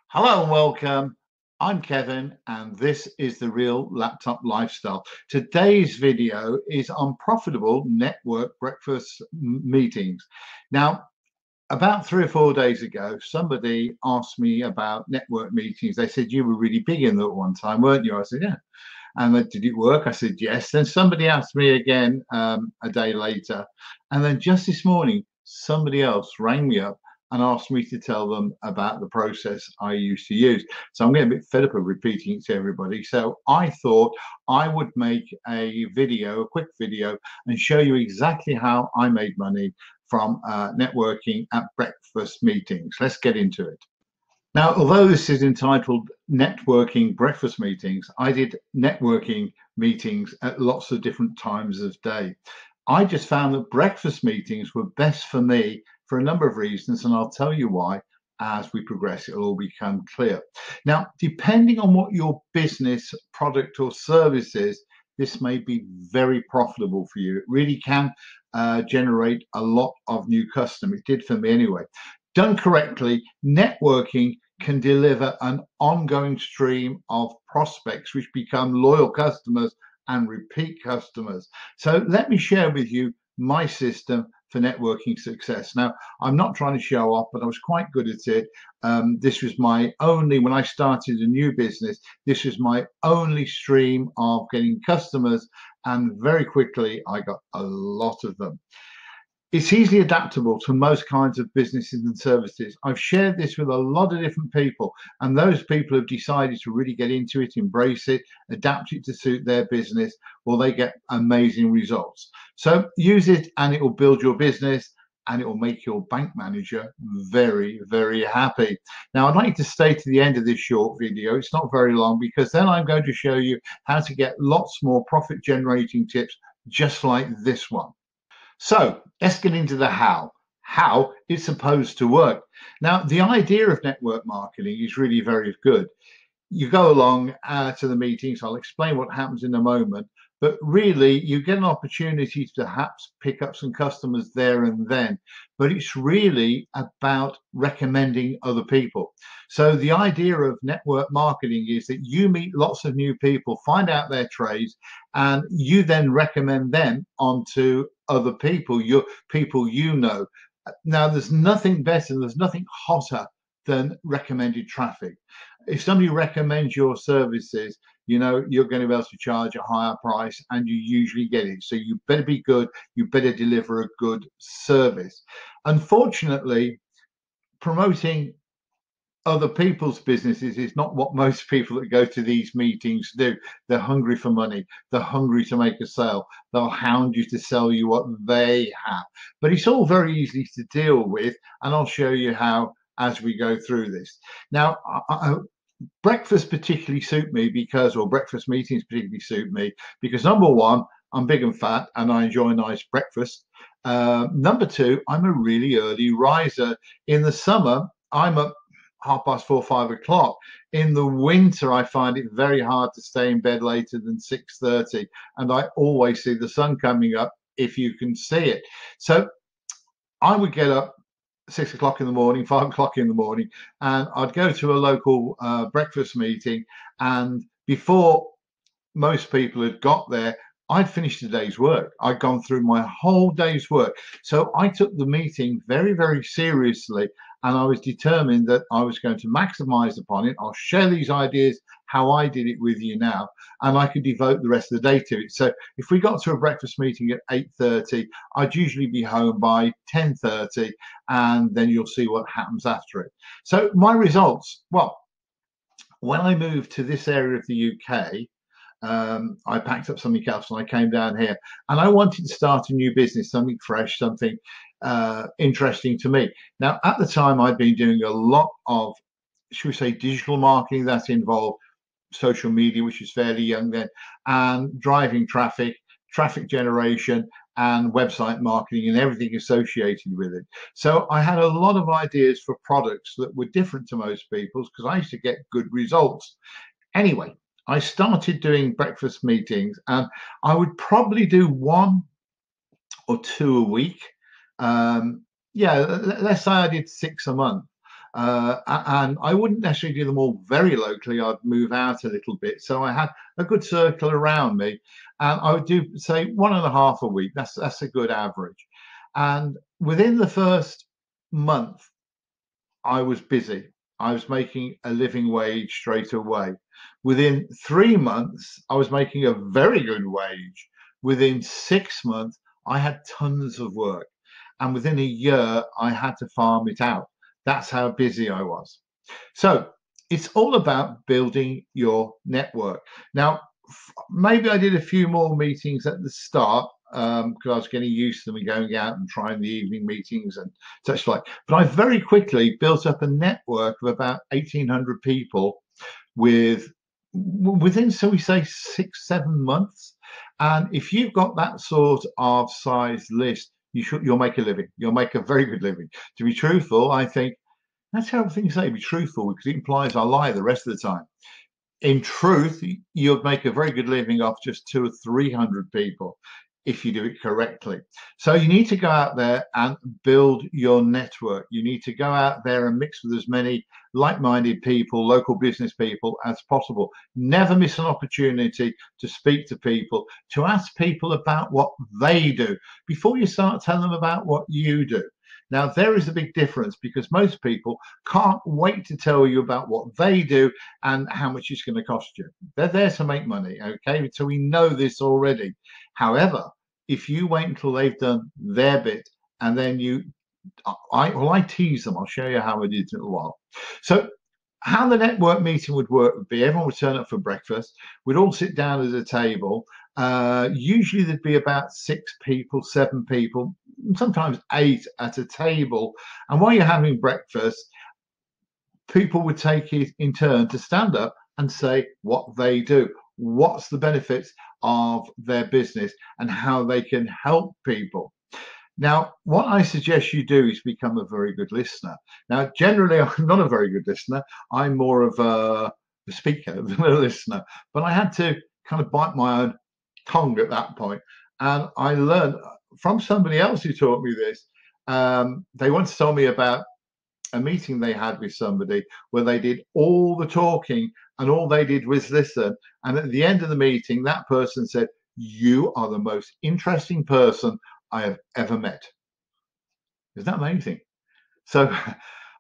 Hello and welcome. I'm Kevin, and this is the Real Laptop Lifestyle. Today's video is on profitable network breakfast meetings. Now, about 3 or 4 days ago, somebody asked me about network meetings. They said you were really big in that one time, weren't you? I said, yeah. And then, did it work? I said, yes. Then somebody asked me again a day later. And then just this morning, somebody else rang me up and asked me to tell them about the process I used to use. So I'm getting a bit fed up of repeating it to everybody. So I thought I would make a video, a quick video, and show you exactly how I made money from networking at breakfast meetings. Let's get into it. Now, although this is entitled Networking Breakfast Meetings, I did networking meetings at lots of different times of day. I just found that breakfast meetings were best for me for a number of reasons, and I'll tell you why as we progress. It'll all become clear. Now, depending on what your business, product, or service is, this may be very profitable for you. It really can generate a lot of new customers. It did for me anyway. Done correctly, networking can deliver an ongoing stream of prospects which become loyal customers and repeat customers. So let me share with you my system for networking success. Now, I'm not trying to show off, but I was quite good at it. This was my only, when I started a new business, this was my only stream of getting customers, and very quickly I got a lot of them. It's easily adaptable to most kinds of businesses and services. I've shared this with a lot of different people, and those people have decided to really get into it, embrace it, adapt it to suit their business, well, they get amazing results. So use it and it will build your business and it will make your bank manager very, very happy. Now, I'd like to stay to the end of this short video. It's not very long because then I'm going to show you how to get lots more profit generating tips just like this one. So let's get into the how it's supposed to work. Now, the idea of network marketing is really very good. You go along to the meetings. I'll explain what happens in a moment. But really, you get an opportunity to perhaps pick up some customers there and then. But it's really about recommending other people. So the idea of network marketing is that you meet lots of new people, find out their trades, and you then recommend them onto other people, your people you know. Now, there's nothing better, there's nothing hotter than recommended traffic. If somebody recommends your services, you know you're going to be able to charge a higher price, and you usually get it. So you better be good, you better deliver a good service. Unfortunately, promoting other people's businesses is not what most people that go to these meetings do. They're hungry for money, they're hungry to make a sale, they'll hound you to sell you what they have. But it's all very easy to deal with, and I'll show you how as we go through this. Now, breakfast particularly suit me because, or breakfast meetings particularly suit me because, number one, I'm big and fat and I enjoy a nice breakfast. Number two, I'm a really early riser. In the summer, I'm up 4:30, 5 o'clock. In the winter, I find it very hard to stay in bed later than 6:30, and I always see the sun coming up if you can see it. So I would get up 6 o'clock in the morning, 5 o'clock in the morning, and I'd go to a local breakfast meeting. And before most people had got there, I'd finished the day's work. I'd gone through my whole day's work. So I took the meeting very, very seriously, and I was determined that I was going to maximize upon it. I'll share these ideas, how I did it with you now, and I could devote the rest of the day to it. So if we got to a breakfast meeting at 8:30, I'd usually be home by 10:30, and then you'll see what happens after it. So my results, well, when I moved to this area of the UK, I packed up something else and I came down here, and I wanted to start a new business, something fresh, something interesting to me. Now, at the time, I'd been doing a lot of, should we say, digital marketing that involved social media, which is fairly young then, and driving traffic, traffic generation, and website marketing and everything associated with it. So I had a lot of ideas for products that were different to most people's because I used to get good results. Anyway, I started doing breakfast meetings, and I would probably do 1 or 2 a week. Yeah, let's say I did 6 a month. And I wouldn't necessarily do them all very locally. I'd move out a little bit. So I had a good circle around me. And I would do, say, 1.5 a week. That's a good average. And within the first month, I was busy. I was making a living wage straight away. Within 3 months, I was making a very good wage. Within 6 months, I had tons of work. And within a year, I had to farm it out. That's how busy I was. So it's all about building your network. Now, maybe I did a few more meetings at the start because I was getting used to them and going out and trying the evening meetings and such like. But I very quickly built up a network of about 1,800 people within, so we say, 6-7 months. And if you've got that sort of size list, you'll make a living. You'll make a very good living. To be truthful, I think that's how things say, be truthful, because it implies I lie the rest of the time. In truth, you'll make a very good living off just 200 or 300 people if you do it correctly. So you need to go out there and build your network. You need to go out there and mix with as many like-minded people, local business people as possible. Never miss an opportunity to speak to people, to ask people about what they do before you start telling them about what you do. Now, there is a big difference because most people can't wait to tell you about what they do and how much it's going to cost you. They're there to make money, okay? So we know this already. However, if you wait until they've done their bit and then I tease them. I'll show you how I did in a little while. So how the network meeting would work would be everyone would turn up for breakfast. We'd all sit down at a table. Usually there'd be about 6 people, 7 people, sometimes 8 at a table. And while you're having breakfast, people would take it in turn to stand up and say what they do, what's the benefits of their business and how they can help people. Now, what I suggest you do is become a very good listener. Now, generally, I'm not a very good listener. I'm more of a speaker than a listener. But I had to kind of bite my own tongue at that point. And I learned from somebody else who taught me this. They once told me about a meeting they had with somebody where they did all the talking and all they did was listen. And at the end of the meeting, that person said, "You are the most interesting person I have ever met." Isn't that amazing? So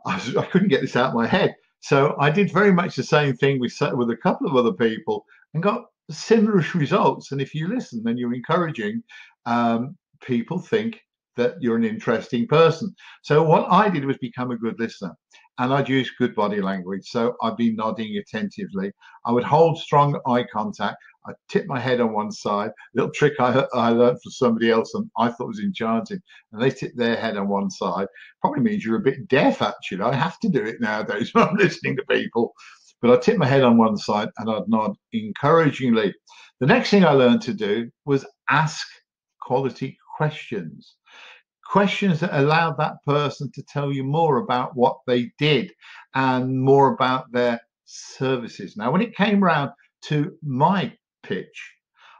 I couldn't get this out of my head. So I did very much the same thing with a couple of other people and got similar results. And if you listen and you're encouraging, people think that you're an interesting person. So what I did was become a good listener, and I'd use good body language. So I'd be nodding attentively. I would hold strong eye contact. I'd tip my head on one side. Little trick I learned from somebody else and I thought was enchanting. And they tip their head on one side. Probably means you're a bit deaf, actually. I have to do it nowadays when I'm listening to people. But I'd tip my head on one side and I'd nod encouragingly. The next thing I learned to do was ask quality questions. Questions that allowed that person to tell you more about what they did and more about their services. Now, when it came around to my pitch,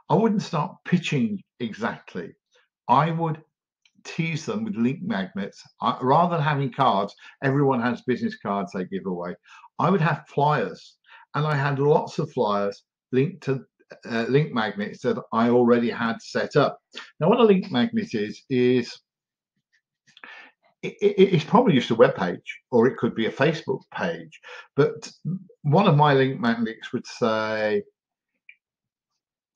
I wouldn't start pitching exactly. I would tease them with link magnets. Rather than having cards, everyone has business cards they give away. I would have flyers, and I had lots of flyers linked to link magnets that I already had set up. Now, what a link magnet is it's probably just a web page, or it could be a Facebook page. But one of my link magnets would say,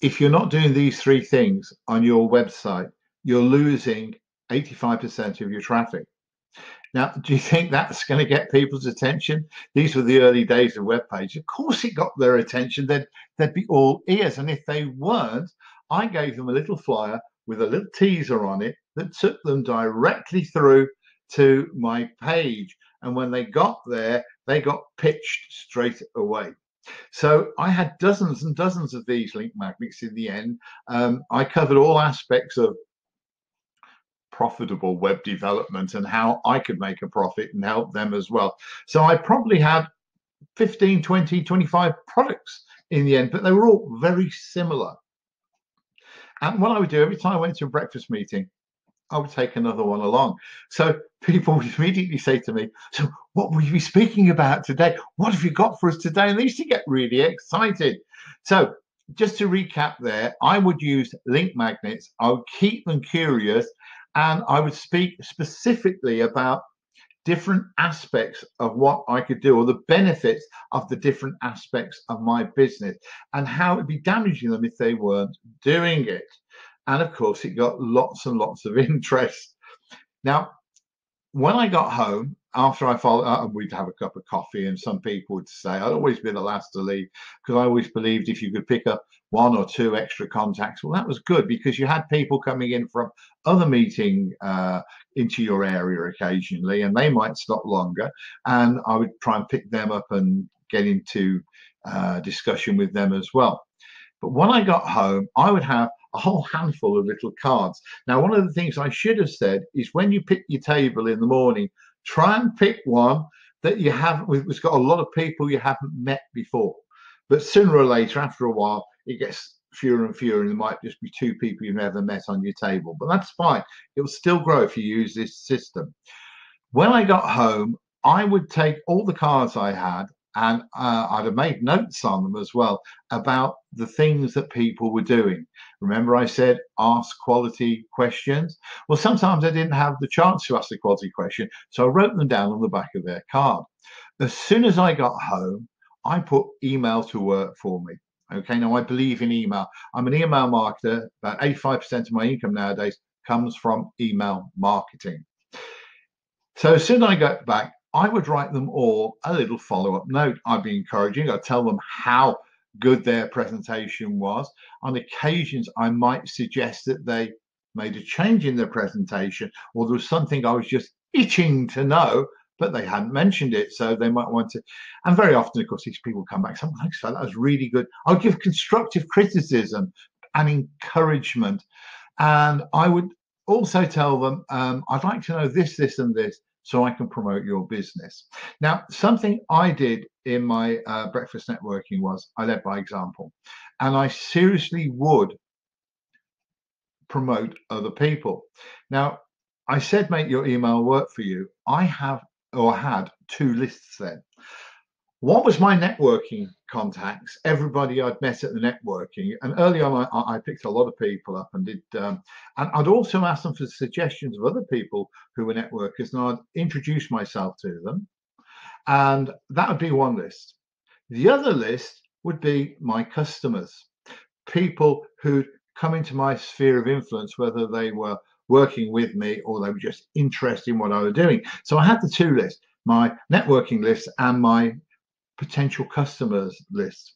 if you're not doing these 3 things on your website, you're losing 85% of your traffic. Now, do you think that's going to get people's attention? These were the early days of web pages. Of course, it got their attention. They'd be all ears. And if they weren't, I gave them a little flyer with a little teaser on it that took them directly through to my page. And when they got there, they got pitched straight away. So I had dozens and dozens of these link magnets in the end. I covered all aspects of profitable web development and how I could make a profit and help them as well. So I probably had 15, 20, 25 products in the end, but they were all very similar. And what I would do every time I went to a breakfast meeting, I would take another one along. So people would immediately say to me, so what will you be speaking about today? What have you got for us today? And they used to get really excited. So just to recap there, I would use link magnets. I would keep them curious, and I would speak specifically about different aspects of what I could do, or the benefits of the different aspects of my business, and how it'd be damaging them if they weren't doing it. And of course, it got lots and lots of interest. Now, when I got home, after I followed, we'd have a cup of coffee, and some people would say I'd always be the last to leave, because I always believed if you could pick up one or two extra contacts, well, that was good, because you had people coming in from other meeting into your area occasionally, and they might stop longer, and I would try and pick them up and get into discussion with them as well. But when I got home, I would have a whole handful of little cards. Now, one of the things I should have said is when you pick your table in the morning, try and pick one that you haven't, it's got a lot of people you haven't met before. But sooner or later, after a while, it gets fewer and fewer, and there might just be two people you've never met on your table. But that's fine. It will still grow if you use this system. When I got home, I would take all the cards I had, and I'd have made notes on them as well about the things that people were doing. Remember, I said ask quality questions? Well, sometimes I didn't have the chance to ask the quality question, so I wrote them down on the back of their card. As soon as I got home, I put email to work for me. Okay, now I believe in email. I'm an email marketer. About 85% of my income nowadays comes from email marketing. So as soon as I got back, I would write them all a little follow-up note. I'd be encouraging. I'd tell them how good their presentation was. On occasions, I might suggest that they made a change in their presentation, or there was something I was just itching to know, but they hadn't mentioned it, so they might want to. And very often, of course, these people come back. Something like that was really good. I'll give constructive criticism and encouragement, and I would also tell them, I'd like to know this, this, and this, so I can promote your business. Now, something I did in my breakfast networking was I led by example, and I seriously would promote other people. Now, I said, make your email work for you. I have, or had, two lists then. One was my networking contacts, everybody I'd met at the networking. And early on, I picked a lot of people up and did, and I'd also ask them for suggestions of other people who were networkers, and I'd introduce myself to them. And that would be one list. The other list would be my customers, people who'd come into my sphere of influence, whether they were working with me or they were just interested in what I was doing. So I had the two lists, my networking list and my potential customers list.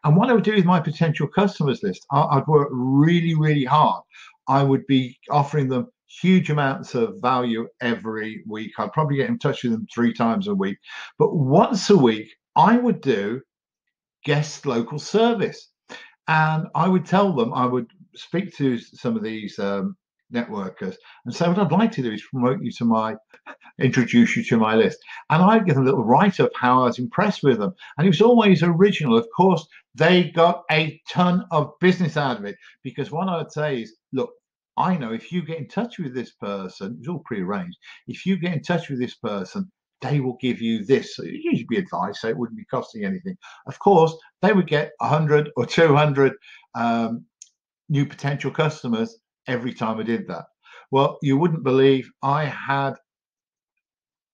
And what I would do with my potential customers list, I'd work really, really hard. I would be offering them huge amounts of value every week. I'd probably get in touch with them 3 times a week. But once a week, I would do guest local service. And I would tell them, I would speak to some of these networkers and say, what I'd like to do is promote you to my, introduce you to my list. And I'd give them a little write-up how I was impressed with them. And it was always original. Of course, they got a ton of business out of it, because what I would say is, look, I know if you get in touch with this person, it's all prearranged. If you get in touch with this person, they will give you this. So it usually be advice, so it wouldn't be costing anything. Of course, they would get 100 or 200 new potential customers every time I did that. Well, you wouldn't believe I had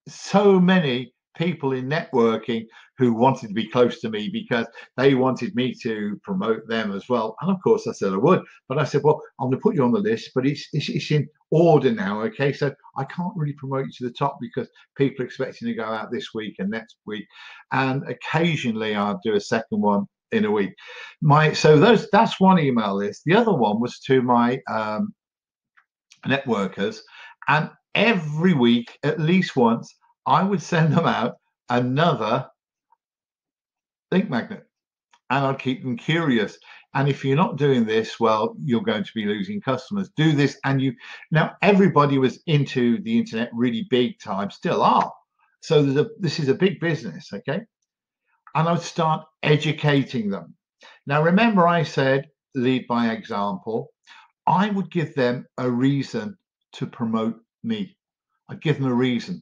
so many people in networking who wanted to be close to me because they wanted me to promote them as well. And of course I said I would, but I said, well, I'm going to put you on the list, but it's in order now. Okay, so I can't really promote you to the top because people are expecting to go out this week and next week, and occasionally I'll do a second one in a week. That's one email list. The other one was to my networkers, and every week, at least once, I would send them out another link magnet, and I'd keep them curious. And if you're not doing this, well, you're going to be losing customers. Do this, and you now everybody was into the internet really big time, still are. So this is a big business, okay? And I would start educating them. Now, remember, I said lead by example. I would give them a reason to promote me. I'd give them a reason.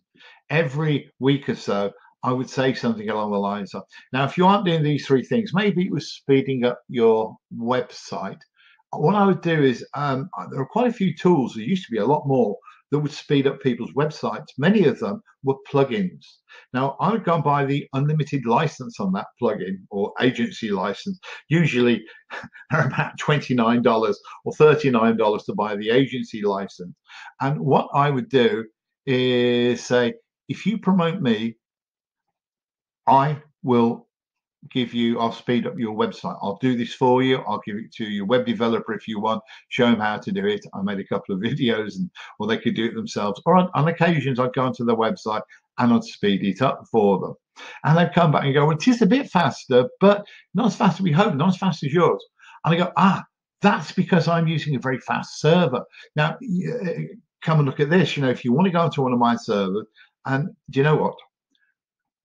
Every week or so, I would say something along the lines of, now, if you aren't doing these three things, maybe it was speeding up your website. What I would do is, there are quite a few tools, there used to be a lot more, that would speed up people's websites. Many of them were plugins. Now, I would go and buy the unlimited license on that plugin or agency license. Usually, they're about $29 or $39 to buy the agency license. And what I would do is say, if you promote me, I will I'll speed up your website. I'll do this for you. I'll give it to your web developer if you want, show them how to do it. I made a couple of videos, or they could do it themselves. Or on occasions, I'd go onto their website and I'd speed it up for them. And they'd come back and go, well, it is a bit faster, but not as fast as we hope, not as fast as yours. And I go, that's because I'm using a very fast server. Now, come and look at this. If you want to go onto one of my servers, and do you know what?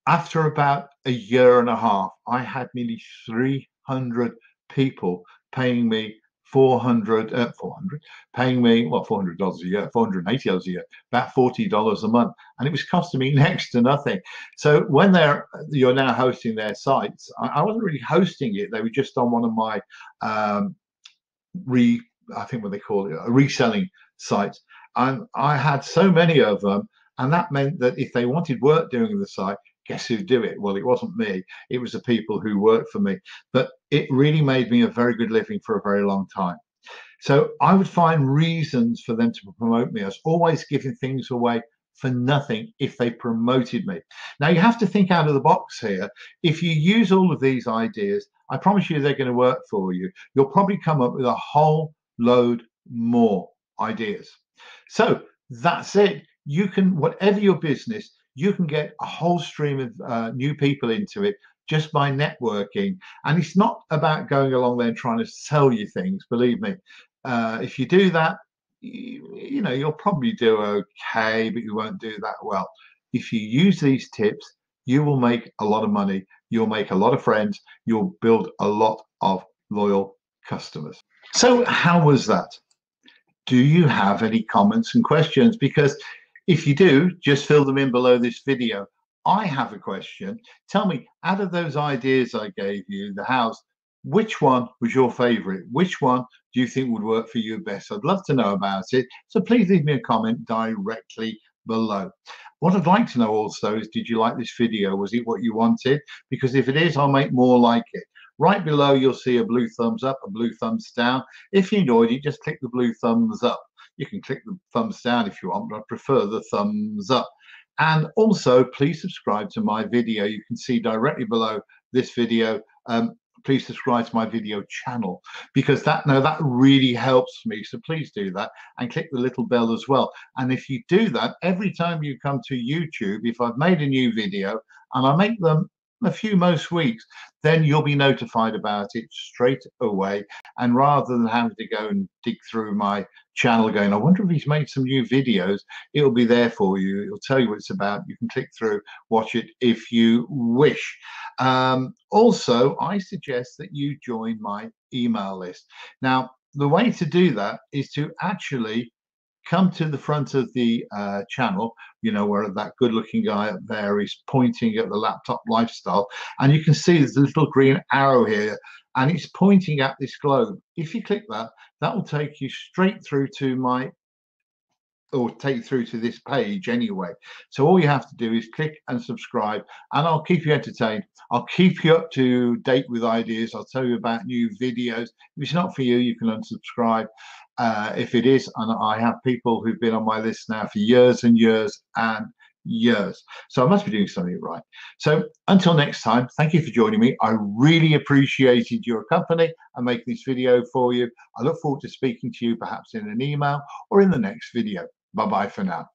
After about a year and a half, I had nearly 300 people paying me paying me, well, $400 a year, $480 a year, about $40 a month. And it was costing me next to nothing. So when you're now hosting their sites, I wasn't really hosting it. They were just on one of my, I think what they call it, reselling sites. And I had so many of them. And that meant that if they wanted work doing the site, guess who'd do it? Well, it wasn't me. It was the people who worked for me. But it really made me a very good living for a very long time. So I would find reasons for them to promote me. I was always giving things away for nothing if they promoted me. Now, you have to think out of the box here. If you use all of these ideas, I promise you they're going to work for you. You'll probably come up with a whole load more ideas. So that's it. You can, whatever your business, you can get a whole stream of new people into it just by networking. And it's not about going along there and trying to sell you things. Believe me, if you do that, you'll probably do okay, but you won't do that well. If you use these tips, you will make a lot of money. You'll make a lot of friends. You'll build a lot of loyal customers. So how was that? Do you have any comments and questions? Because if you do, just fill them in below this video. I have a question. Tell me, out of those ideas I gave you, the house, which one was your favorite? Which one do you think would work for you best? I'd love to know about it. So please leave me a comment directly below. What I'd like to know also is, did you like this video? Was it what you wanted? Because if it is, I'll make more like it. Right below, you'll see a blue thumbs up, a blue thumbs down. If you enjoyed it, just click the blue thumbs up. You can click the thumbs down if you want, but I prefer the thumbs up. And also, please subscribe to my video. You can see directly below this video. Please subscribe to my video channel, because that really helps me. So please do that, and click the little bell as well. And if you do that, every time you come to YouTube, if I've made a new video, and I make them a few most weeks, then you'll be notified about it straight away. And rather than having to go and dig through my channel going, I wonder if he's made some new videos, it'll be there for you. It'll tell you what it's about. You can click through, watch it if you wish. Also, I suggest that you join my email list. Now, the way to do that is to actually come to the front of the channel, where that good-looking guy up there is pointing at the laptop lifestyle, and you can see there's a little green arrow here, and it's pointing at this globe. If you click that, that will take you straight through to this page anyway. So all you have to do is click and subscribe, and I'll keep you entertained. I'll keep you up to date with ideas. I'll tell you about new videos. If it's not for you, you can unsubscribe. If it is, and I have people who've been on my list now for years and years and years, so I must be doing something right. So until next time, thank you for joining me. I really appreciated your company and making this video for you. I look forward to speaking to you perhaps in an email or in the next video. Bye bye for now.